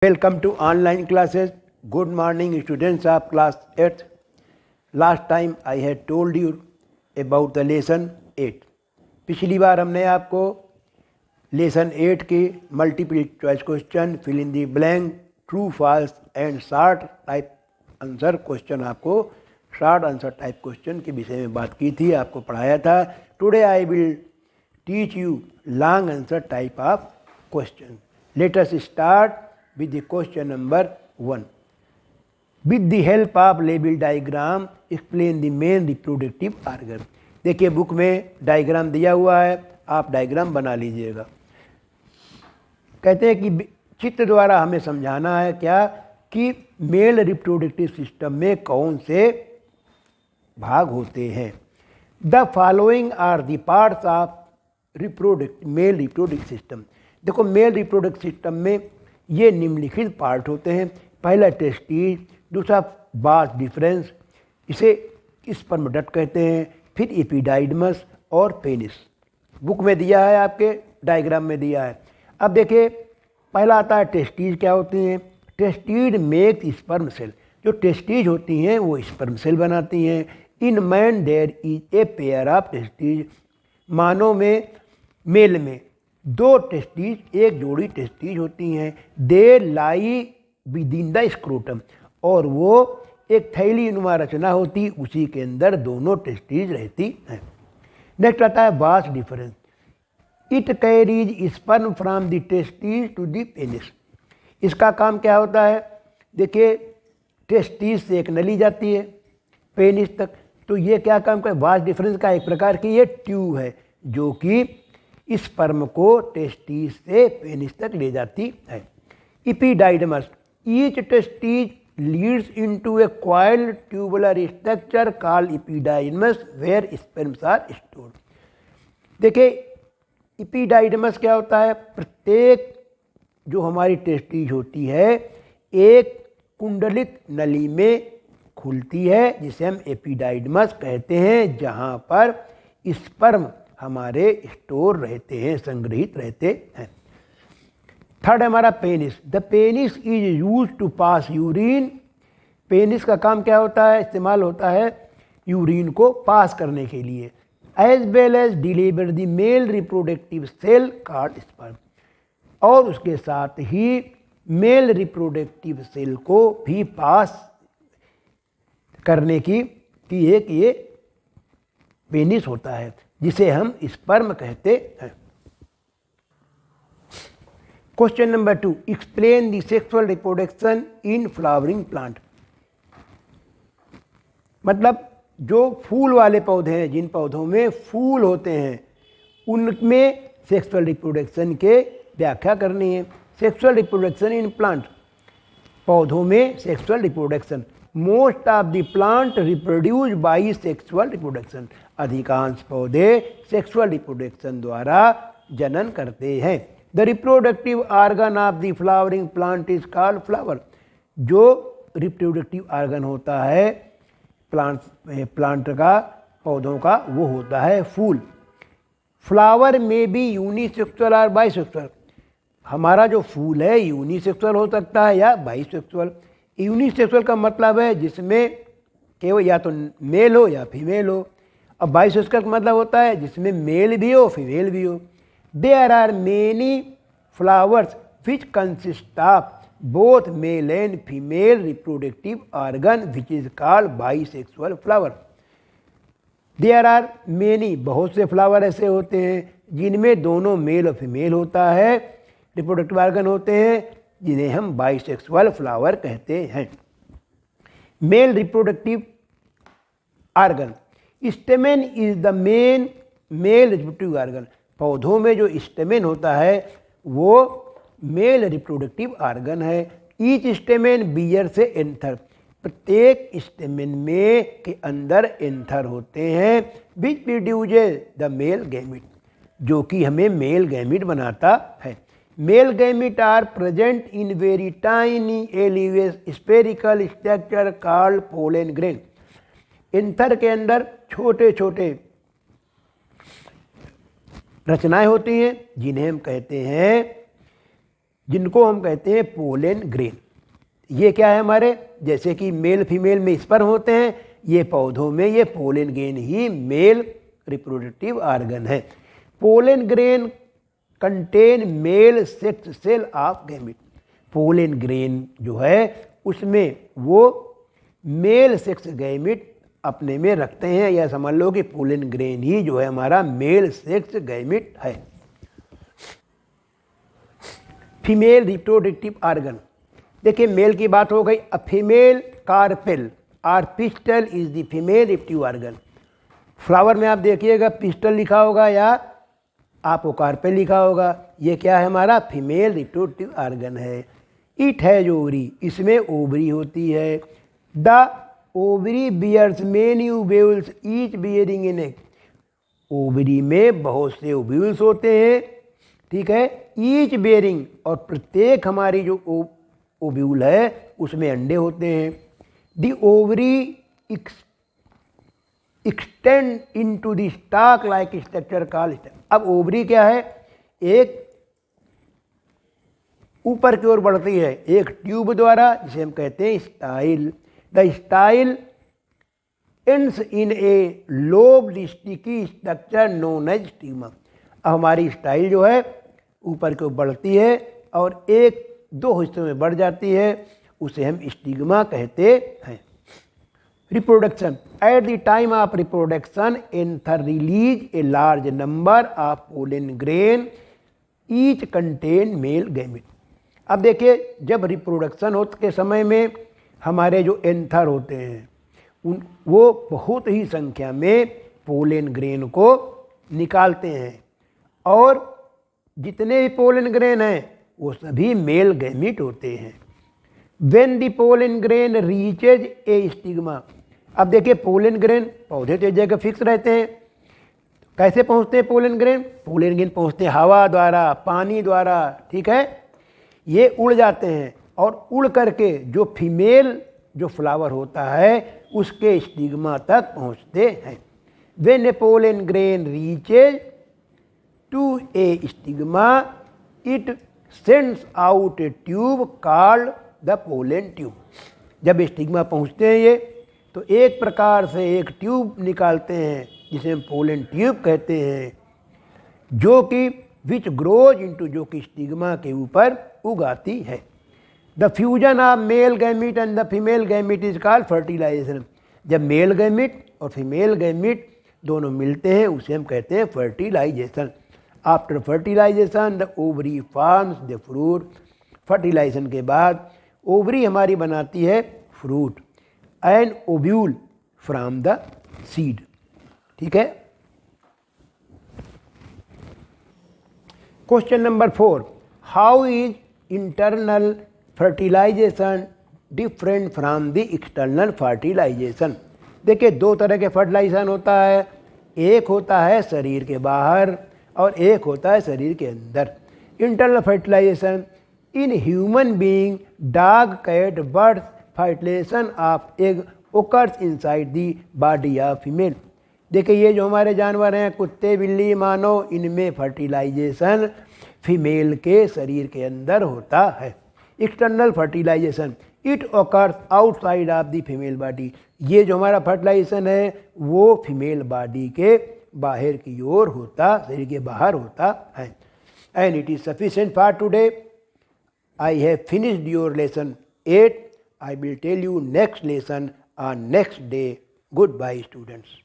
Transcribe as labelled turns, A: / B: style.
A: Welcome to online classes. Good morning students of class 8th. Last time I had told you about the lesson 8. पिछली बार हमने आपको lesson 8 के multiple choice question, fill in the blank, true false and short type answer question, आपको short answer type question के विषय में बात की थी, आपको पढ़ाया था. Today I will teach you long answer type of question. Let us start with the question number 1. With the help of label diagram, explain the main reproductive organ. देखिए बुक में डायग्राम दिया हुआ है, आप डायग्राम बना लीजिएगा. कहते हैं कि चित्र द्वारा हमें समझाना है क्या कि मेल रिप्रोडक्टिव सिस्टम में कौन से भाग होते हैं. The following are the parts of male reproductive system. देखो मेल रिप्रोडक्टिव सिस्टम में ये निम्नलिखित पार्ट होते हैं. पहला टेस्टिस, दूसरा वास डिफरेंस, इसे स्पर्म डक्ट कहते हैं, फिर एपिडाइडमस और पेनिस. बुक में दिया है, आपके डायग्राम में दिया है. अब देखिए पहला आता है टेस्टिस. क्या होती हैं? Testis make sperm cell. जो टेस्टिस होती हैं वो स्पर्म सेल बनाती हैं. In man there is a pair of testis. मानव में, मेल में दो टेस्टिस, एक जोड़ी टेस्टिस होती हैं. They lie within the scrotum, और वो एक थैली नुमा रचना होती, उसी के अंदर दोनों टेस्टिस रहती हैं. नेक्स्ट आता है vas deferens. It carries sperm from the testis to the penis. इसका काम क्या होता है? देखिए टेस्टिस से एक नली जाती है पेनिस तक, तो ये क्या काम कर, वास डिफरेंस का एक प्रकार की ये ट्यूब है जो कि स्पर्म को टेस्टिस से पेनिस तक ले जाती है. Epididymis. Each testis leads into a coiled tubular structure called epididymis where sperms are stored. देखिए एपिडाइडमस क्या होता है? प्रत्येक जो हमारी टेस्टिस होती है एक कुंडलित नली में खुलती है, जिसे हम एपिडाइडमस कहते हैं, जहाँ पर स्पर्म हमारे स्टोर रहते हैं, संग्रहित रहते हैं. थर्ड हमारा penis. The penis is use to pass urine. Penis का काम क्या होता है? इस्तेमाल होता है यूरिन को पास करने के लिए. As well as deliver the male reproductive cell called sperm. और उसके साथ ही मेल रिप्रोडक्टिव सेल को भी पास करने की एक ये पेनिस होता है, जिसे हम स्पर्म कहते हैं. Question number 2. Explain the sexual reproduction in flowering plant. मतलब जो फूल वाले पौधे हैं, जिन पौधों में फूल होते हैं, उनमें सेक्सुअल रिप्रोडक्शन के व्याख्या करनी है. Sexual reproduction in plant. पौधों में sexual reproduction. Most of the plant reproduce by sexual reproduction. अधिकांश पौधे सेक्सुअल रिप्रोडक्शन द्वारा जनन करते हैं. The reproductive organ of the flowering plant is called flower. जो रिप्रोडक्टिव ऑर्गन होता है प्लांट का, पौधों का, वो होता है फूल. फ्लावर में भी यूनिसेक्सुअल और बाइसेक्सुअल. हमारा जो फूल है यूनिसेक्सुअल हो सकता है या बाइसेक्सुअल. यूनिसेक्सुअल का मतलब है जिसमें केवल या तो मेल हो या फीमेल हो. अब बाइसेक्सुअल का मतलब होता है जिसमें मेल भी हो फीमेल भी हो. There are many flowers which consist of both male and female reproductive organ which is called bisexual flower. There are many, बहुत से फ्लावर ऐसे होते हैं जिनमें दोनों मेल और फीमेल होता है, रिप्रोडक्टिव ऑर्गन होते हैं, जिन्हें हम बाइसेक्सुअल फ्लावर कहते हैं. Male reproductive organ. Stamen is the main male reproductive organ. पौधों में जो स्टेमेन होता है वो मेल रिप्रोडक्टिव ऑर्गन है. ईच स्टेमेन बियर से एंथर. प्रत्येक स्टेमेन में के अंदर एंथर होते हैं, which produces the male gamete, जो कि हमें मेल गैमिट बनाता है. Male gamete are present in very tiny yellowish spherical structure called pollen grain. Anther के अंदर छोटे छोटे रचनाएं होती हैं जिन्हें हम कहते हैं जिनको हम कहते हैं पोलन ग्रेन। ये क्या है हमारे, जैसे कि मेल फीमेल में स्पर्म होते हैं, ये पौधों में ये पोलन ग्रेन ही मेल रिप्रोडक्टिव ऑर्गन है। Pollen grain contain male sex cell of gamete. Pollen grain जो है उसमें वो मेल सेक्स गैमीट अपने में रखते हैं, या समझ लो कि पोलन ग्रेन ही जो है हमारा मेल सेक्स गैमीट है। फीमेल रिप्रोडक्टिव ऑर्गन, देखिए मेल की बात हो गई। अ फीमेल कार्पेल और pistil is the female reproductive organ. Flower में आप देखिएगा पिस्टल लिखा होगा या आपको कार्पेल लिखा होगा, ये क्या है हमारा फीमेल रिप्रोडक्टिव ऑर्गन है। इट है जो ओवरी, इसमें ओवरी होती है। The ovary bears many ovules each bearing in egg. Ovary में बहुत से ओव्यूल्स होते हैं, ठीक है, ईच बियरिंग, और प्रत्येक हमारी जो ओव्यूल है उसमें अंडे होते हैं। The ovary extend into the stock like structure called stack. अब ओवरी क्या है, एक ऊपर की ओर बढ़ती है एक ट्यूब द्वारा, जिसे हम कहते हैं style. The style ends in a lobed sticky structure known as stigma. अब हमारी स्टाइल जो है ऊपर की ओर बढ़ती है और एक दो हिस्सों में बढ़ जाती है, उसे हम स्टिग्मा कहते हैं। Reproduction, at the time of reproduction anther release a large number of pollen grain each contain male gamete. अब देखिए जब रिप्रोडक्शन होते के समय में हमारे जो एंथर होते हैं वो बहुत ही संख्या में पोलन ग्रेन को निकालते हैं, और जितने भी पोलन ग्रेन हैं वो सभी मेल गैमीट होते हैं। When the pollen grain reaches A stigma. अब देखिए पोलन ग्रेन पौधे तो एक जगह फिक्स रहते हैं, कैसे पहुंचते हैं पोलन ग्रेन? पोलन ग्रेन पहुंचते हैं हवा द्वारा, पानी द्वारा, ठीक है, ये उड़ जाते हैं और उड़ करके जो फीमेल जो फ्लावर होता है उसके स्टिग्मा तक पहुंचते हैं। When a pollen grain reaches to a stigma it sends out a tube called the pollen tube. जब स्टिग्मा पहुंचते हैं ये तो एक प्रकार से एक ट्यूब निकालते हैं जिसे हम पोलन ट्यूब कहते हैं, जो कि विच ग्रोज इनटू, जो कि स्टिग्मा के ऊपर उगाती है। The fusion of male gamete and the female gamete is called fertilisation. जब मेल गैमीट और फीमेल गैमीट दोनों मिलते हैं उसे हम कहते हैं fertilisation. After fertilisation the ovary forms the fruit. Fertilisation के बाद ओवरी हमारी बनाती है fruit, and ovule from the seed, ठीक है। Question number 4, how is internal fertilisation different from the external fertilisation. देखिए दो तरह के फर्टिलाइजेशन होता है, एक होता है शरीर के बाहर और एक होता है शरीर के अंदर। Internal fertilisation in human being, dog, cat, birds, fertilisation of egg occurs inside the body of female. देखिए ये जो हमारे जानवर हैं कुत्ते, बिल्ली, मानव, इनमें फर्टिलाइजेशन फीमेल के शरीर के अंदर होता है। External fertilisation it occurs outside of the female body. ये जो हमारा फर्टिलाइजेशन है वो फीमेल बॉडी के बाहर की ओर होता, शरीर के बाहर होता है। And it is sufficient for today. I have finished your lesson 8. I will tell you next lesson on next day. Goodbye, students.